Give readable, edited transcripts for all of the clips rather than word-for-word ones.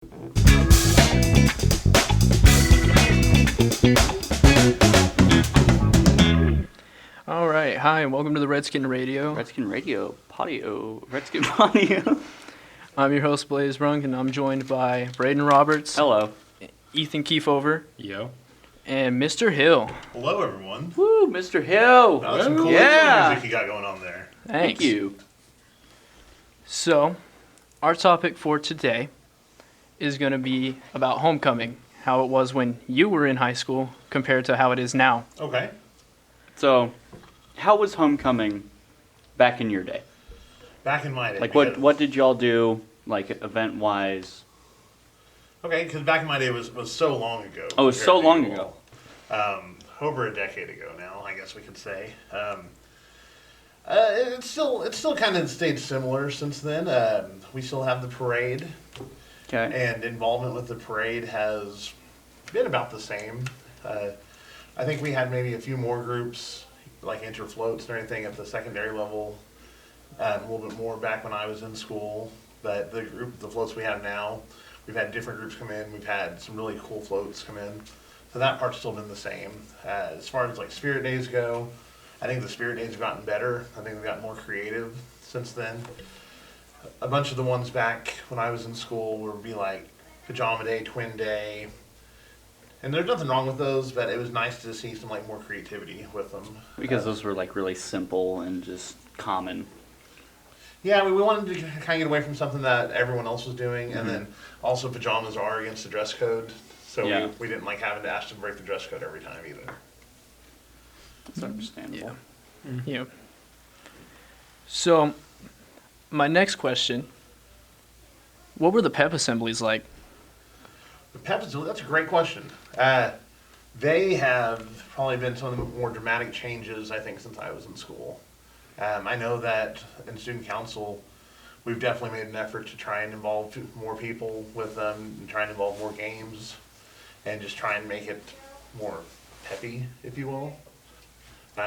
All right, hi, and welcome to the Redskin Radio. Redskin Radio, Patio, Redskin Patio. I'm your host, Brunk, and I'm joined by Braden Roberts. Hello. Ethan Keefover. Yo. And Mr. Hill. Hello, everyone. Woo, Mr. Hill. That was some cool music you got going on there. Thanks. Thank you. So, our topic for today is going to be about homecoming, how it was when you were in high school compared to how it is now. Okay. So, how was homecoming back in your day? Back in my day. Like, what did y'all do, like, event-wise? Okay, because back in my day was so long ago. Oh, it was so long ago. Over a decade ago now, I guess we could say. It's still kind of stayed similar since then. We still have the parade. Okay. And involvement with the parade has been about the same. I think we had maybe a few more groups, like interfloats and everything at the secondary level, a little bit more back when I was in school. But the floats we have now, we've had different groups come in. We've had some really cool floats come in. So that part's still been the same. As far as like Spirit Days go, I think the Spirit Days have gotten better. I think they've gotten more creative since then. A bunch of the ones back when I was in school would be like Pajama Day, Twin Day. And there's nothing wrong with those, but it was nice to see some like more creativity with them. Because those were, like, really simple and just common. Yeah, we wanted to kind of get away from something that everyone else was doing, and then also pajamas are against the dress code, so Yeah. we didn't like having to ask them to break the dress code every time either. That's understandable. Yeah. So, my next question, what were the pep assemblies like? The pep assemblies, that's a great question. They have probably been some of the more dramatic changes, I think, since I was in school. I know that in student council, we've definitely made an effort to try and involve more people with them, and try and involve more games, and just try and make it more peppy, if you will.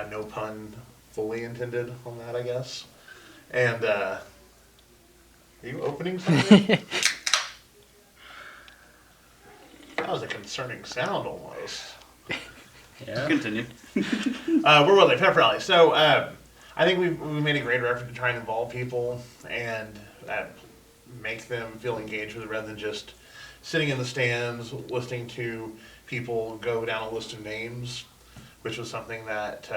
No pun fully intended on that, I guess. And, are you opening something? That was a concerning sound almost. Yeah. Continue. Where was I? Pep rally. So, I think we made a greater effort to try and involve people and make them feel engaged with it rather than just sitting in the stands, listening to people go down a list of names, which was something that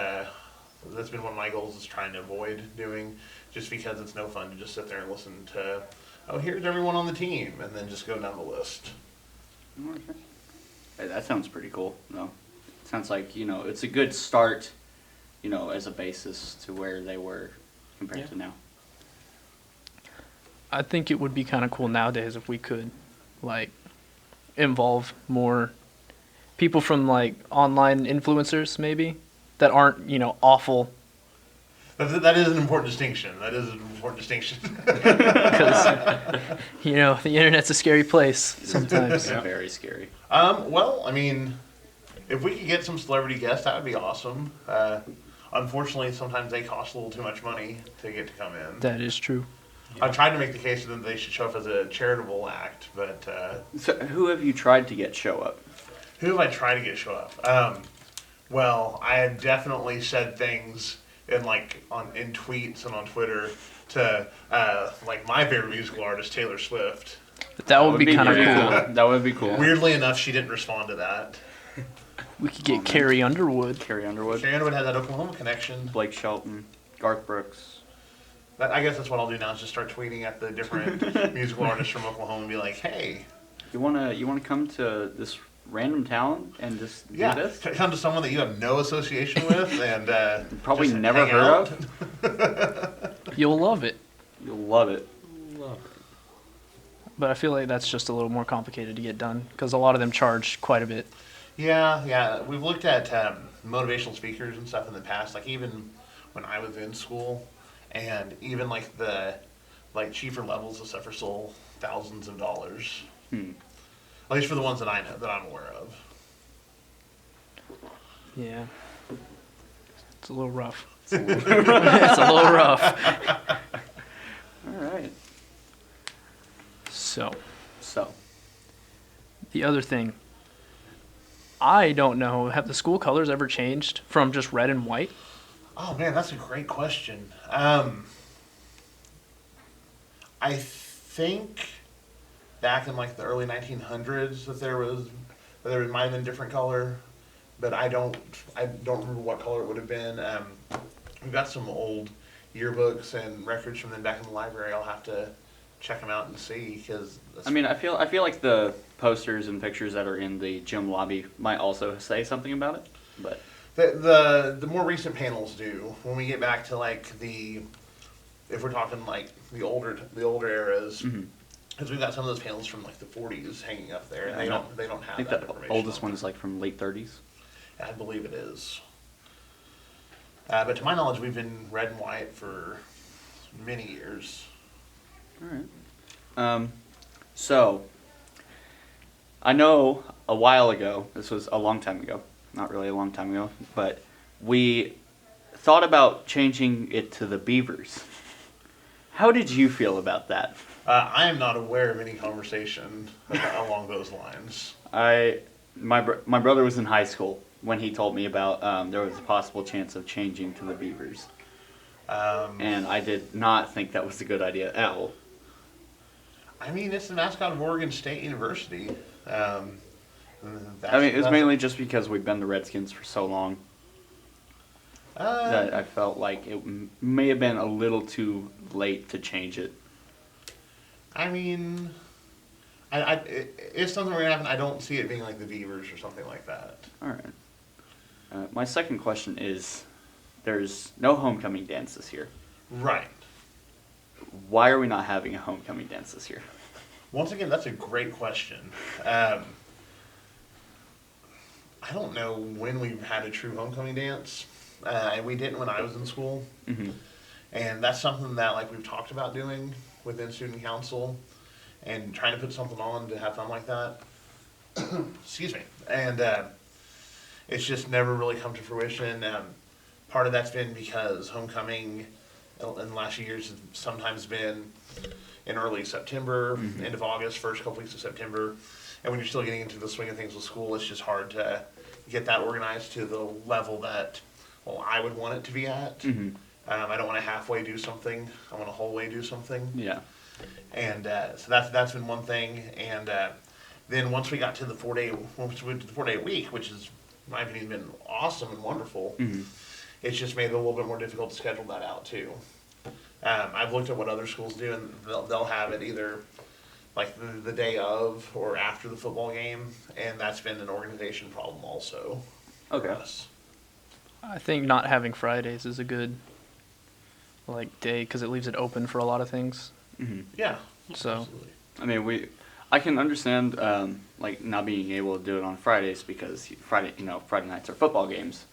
that's been one of my goals, is trying to avoid doing, just because it's no fun to just sit there and listen to, oh, here's everyone on the team, and then just go down the list. Hey, that sounds pretty cool. No, sounds like, it's a good start, as a basis to where they were compared to now. I think it would be kind of cool nowadays if we could, like, involve more people from, like, online influencers, maybe, that aren't, awful. That is an important distinction. Because, the internet's a scary place sometimes. It's very scary. Well, I mean, if we could get some celebrity guests, that would be awesome. Unfortunately, sometimes they cost a little too much money to get to come in. That is true. I've tried to make the case that they should show up as a charitable act, but So who have you tried to get show up? who have I tried to get show up? Well, I have definitely said things in tweets and on Twitter to like my favorite musical artist, Taylor Swift. That would be kind of pretty cool. That would be cool. Weirdly enough, she didn't respond to that. We could get Carrie Underwood. Carrie Underwood, Carrie Underwood had that Oklahoma connection. Blake Shelton, Garth Brooks. I guess that's what I'll do now, is just start tweeting at the different musical artists from Oklahoma and be like, hey. You wanna come to this random town and just do this? Come to someone that you have no association with and Probably just never hang heard out. of. You'll love it. You'll love it. But I feel like that's just a little more complicated to get done because a lot of them charge quite a bit. Yeah. We've looked at motivational speakers and stuff in the past, like even when I was in school, and even like the cheaper levels of stuff are still thousands of dollars. At least for the ones that I know, that I'm aware of. Yeah. It's a little rough. It's a little rough. All right. So, The other thing, I don't know, have the school colors ever changed from just red and white? Oh man, that's a great question. I think back in like the early 1900s that there might have been different color, but I don't remember what color it would have been. We've got some old yearbooks and records from them back in the library. I'll have to check them out and see because. I mean, I feel like the posters and pictures that are in the gym lobby might also say something about it, but The more recent panels do. When we get back to like if we're talking like the older eras, because we've got some of those panels from like the 40s hanging up there, and they don't have I think that the information. oldest one is like from late 30s. I believe it is. But to my knowledge, we've been red and white for many years. All right. So I know a while ago, this was a long time ago, not really a long time ago, but we thought about changing it to the Beavers. How did you feel about that? I am not aware of any conversation along those lines. My brother was in high school when he told me about there was a possible chance of changing to the Beavers. And I did not think that was a good idea at all. I mean, it's the mascot of Oregon State University. I mean, it was mainly just because we've been the Redskins for so long that I felt like it may have been a little too late to change it. I mean, if something were to happen, I don't see it being like the Beavers or something like that. All right. My second question is, there's no homecoming dance this year. Right. Why are we not having a homecoming dance this year? Once again, that's a great question. I don't know when we've had a true homecoming dance. We didn't when I was in school. Mm-hmm. And that's something that like we've talked about doing within student council and trying to put something on to have fun like that. Excuse me. And it's just never really come to fruition. Part of that's been because homecoming in the last few years has sometimes been in early September, end of August, first couple weeks of September. And when you're still getting into the swing of things with school, it's just hard to get that organized to the level that, well, I would want it to be at. Mm-hmm. I don't want to halfway do something. I want to whole way do something. Yeah. And so that's been one thing. And then once we got to the 4-day week, which is, in my opinion, been awesome and wonderful, it's just made it a little bit more difficult to schedule that out too. I've looked at what other schools do, and they'll have it either like the day of or after the football game, and that's been an organization problem also. Okay. For us. I think not having Fridays is a good day because it leaves it open for a lot of things. Mm-hmm. Yeah. So, Absolutely. I mean, I can understand not being able to do it on Fridays because Friday nights are football games,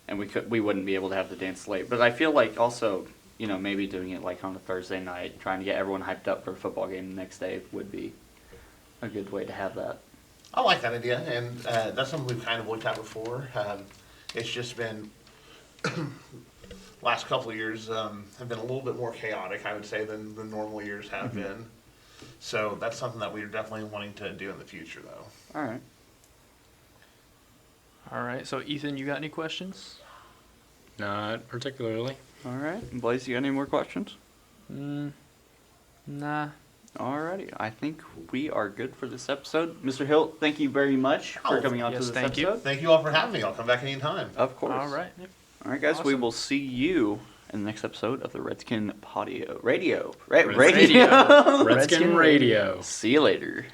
and we wouldn't be able to have the dance late. But I feel like also, maybe doing it like on a Thursday night, trying to get everyone hyped up for a football game the next day would be a good way to have that. I like that idea, and that's something we've kind of looked at before. It's just been last couple of years have been a little bit more chaotic, I would say, than the normal years have been. So that's something that we're definitely wanting to do in the future, though. All right. all right. So, Ethan, you got any questions? Not particularly. All right. Blaze, you got any more questions? Nah. Alrighty, I think we are good for this episode. Mr. Hill, thank you very much for coming on to yes, this thank you. episode. Thank you all for having me. I'll come back anytime. Of course. All right. Alright, guys, we Awesome. will see you in the next episode of the Redskin Radio. Radio. Radio. Redskin Radio. See you later.